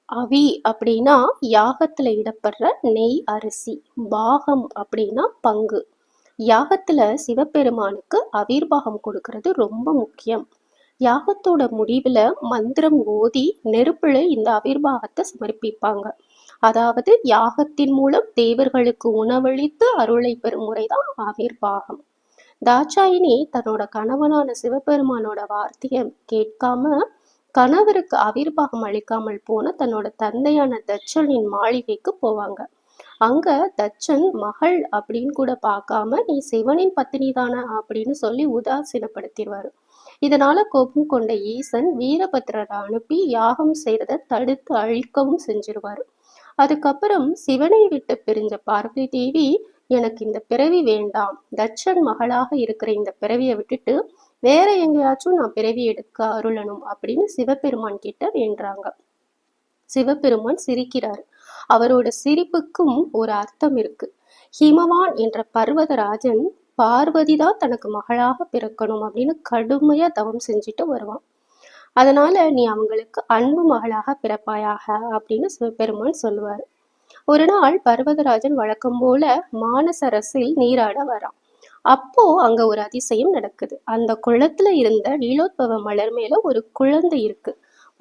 அவி அப்படின்னா யாகத்துல இடப்படுற நெய் அரிசி. பாகம் அப்படின்னா பங்கு. யாகத்துல சிவபெருமானுக்கு அவிர்வாகம் கொடுக்கறது ரொம்ப முக்கியம். யாகத்தோட முடிவுல மந்திரம் ஓதி நெருப்புல இந்த அவிர்வாகத்தை சமர்ப்பிப்பாங்க. அதாவது யாகத்தின் மூலம் தேவர்களுக்கு உணவளித்து அருளை பெறும் முறைதான் அவிர்வாகம். தாட்சாயினி தன்னோட கணவனான சிவபெருமானோட வார்த்தையை கேட்காம கணவருக்கு அவிர்வாகம் அளிக்காமல் போன தன்னோட தந்தையான தட்சனின் மாளிகைக்கு போவாங்க. அங்க தட்சன் மகள் அப்படின்னு கூட பார்க்காம நீ சிவனின் பத்தினி தானே அப்படின்னு சொல்லி உதாசீனப்படுத்திடுவாரு. இதனால கோபம் கொண்ட ஈசன் வீரபத்ரரை அனுப்பி யாகம் செய்யறத தடுத்து அழிக்கவும் செஞ்சிருவாரு. அதுக்கப்புறம் சிவனை விட்டு பிரிஞ்ச பார்வதி தேவி, எனக்கு இந்த பிறவி வேண்டாம், தட்சன் மகளாக இருக்கிற இந்த பிறவியை விட்டுட்டு வேற எங்கேயாச்சும் நான் பிறவி எடுக்க அருளணும் அப்படின்னு சிவபெருமான் கிட்ட வேண்டுறாங்க. சிவபெருமான் சிரிக்கிறாரு. அவரோட சிரிப்புக்கும் ஒரு அர்த்தம் இருக்கு. ஹிமவான் என்ற பர்வதராஜன் பார்வதி தான் தனக்கு மகளாக பிறக்கணும் அப்படின்னு கடுமையா தவம் செஞ்சுட்டு வருவான். அதனால நீ அவங்களுக்கு அன்பு மகளாக பிறப்பாயாக அப்படின்னு சிவபெருமான் சொல்லுவாரு. ஒரு நாள் பர்வதராஜன் வழக்கம் போல மானசரசில் நீராட வரான். அப்போ அங்க ஒரு அதிசயம் நடக்குது. அந்த குளத்துல இருந்த நீலோத்பவ மலர் மேல ஒரு குழந்தை இருக்கு.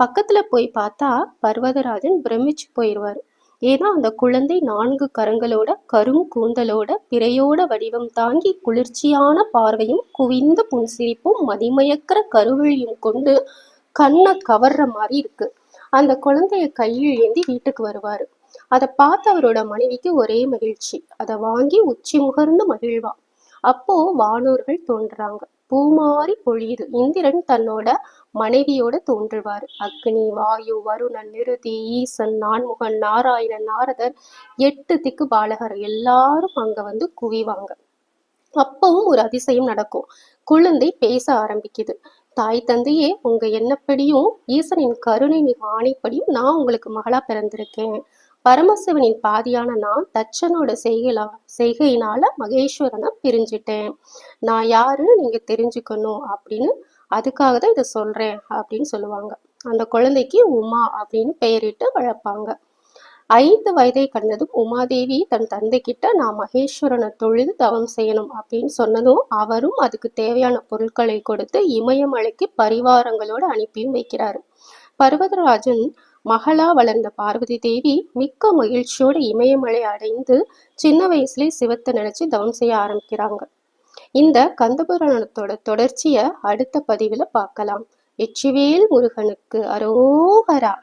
பக்கத்துல போய் பார்த்தா பர்வதராஜன் பிரமிச்சு போயிடுவாரு. ஏன்னா அந்த குழந்தை 4 கரங்களோட கரும் கூந்தலோட பிறையோட வடிவம் தாங்கி குளிர்ச்சியான பார்வையும் குவிந்த புன்சிரிப்பும் மதிமயக்கிற கருவிழியும் கொண்டு கண்ணை கவர்ற மாதிரி இருக்கு. அந்த குழந்தைய கையில் ஏந்தி வீட்டுக்கு வருவாரு. அதை பார்த்து அவரோட மனைவிக்கு ஒரே மகிழ்ச்சி. அதை வாங்கி உச்சி முகர்ந்து மகிழ்வா. அப்போ வானோர்கள் தோன்றுறாங்க. பூமாரி பொழியுது. இந்திரன் தன்னோட மனைவியோட தோன்றுவாரு. அக்னி, வாயு, வருணன், நிருதி, ஈசன், நான்முகன், நாராயணன், நாரதர், 8 திக்கு பாலகர் எல்லாரும் அங்க வந்து குவிவாங்க. அப்பவும் ஒரு அதிசயம் நடக்கும். குழந்தை பேச ஆரம்பிக்குது. தாய் தந்தையே, உங்க எண்ணப்படியும் ஈசனின் கருணை மிக ஆணைப்படியும் நான் உங்களுக்கு மகளா பிறந்திருக்கேன். பரமசிவனின் பாதியான நான் தட்சனோட செய்கையினால மகேஸ்வரனை பிரிஞ்சிட்டேன். நான் யாருன்னு நீங்க தெரிஞ்சுக்கணும் அப்படின்னு அதுக்காக தான் இதை சொல்றேன் அப்படின்னு சொல்லுவாங்க. அந்த குழந்தைக்கு உமா அப்படின்னு பெயரிட்டு வளர்ப்பாங்க. 5 வயதை கடந்ததும் உமாதேவி தன் தந்தை கிட்ட நான் மகேஸ்வரனை தொழுது தவம் செய்யணும் அப்படின்னு சொன்னதும் அவரும் அதுக்கு தேவையான பொருட்களை கொடுத்து இமயமலைக்கு பரிவாரங்களோட அனுப்பியும் வைக்கிறாரு. பர்வதராஜன் மகளா வளர்ந்த பார்வதி தேவி மிக்க மகிழ்ச்சியோட இமயமலை அடைந்து சின்ன வயசுலயே சிவத்தை நினைச்சு தவம் செய்ய ஆரம்பிக்கிறாங்க. இந்த கந்தபுராணத்தோட தொடர்ச்சியை அடுத்த பதிவுல பார்க்கலாம். வெற்றிவேல் முருகனுக்கு அரோகரா.